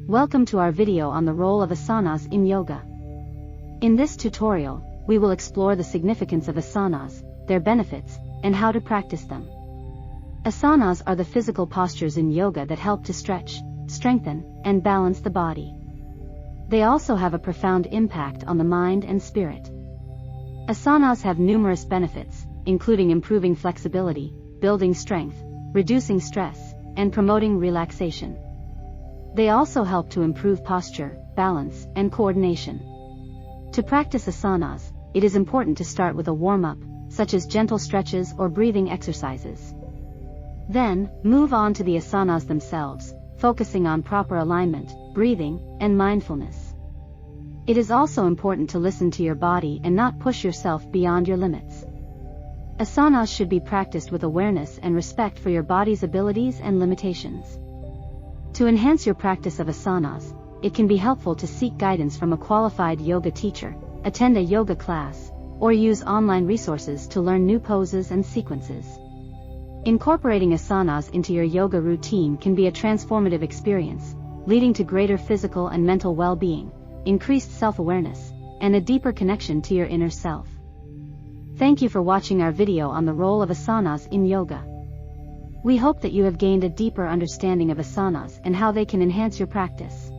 Welcome to our video on the role of asanas in yoga. In this tutorial, we will explore the significance of asanas, their benefits, and how to practice them. Asanas are the physical postures in yoga that help to stretch, strengthen, and balance the body. They also have a profound impact on the mind and spirit. Asanas have numerous benefits, including improving flexibility, building strength, reducing stress, and promoting relaxation. They also help to improve posture, balance, and coordination. To practice asanas, it is important to start with a warm-up, such as gentle stretches or breathing exercises. Then, move on to the asanas themselves, focusing on proper alignment, breathing, and mindfulness. It is also important to listen to your body and not push yourself beyond your limits. Asanas should be practiced with awareness and respect for your body's abilities and limitations. To enhance your practice of asanas, it can be helpful to seek guidance from a qualified yoga teacher, attend a yoga class, or use online resources to learn new poses and sequences. Incorporating asanas into your yoga routine can be a transformative experience, leading to greater physical and mental well-being, increased self-awareness, and a deeper connection to your inner self. Thank you for watching our video on the role of asanas in yoga. We hope that you have gained a deeper understanding of asanas and how they can enhance your practice.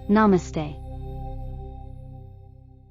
Namaste.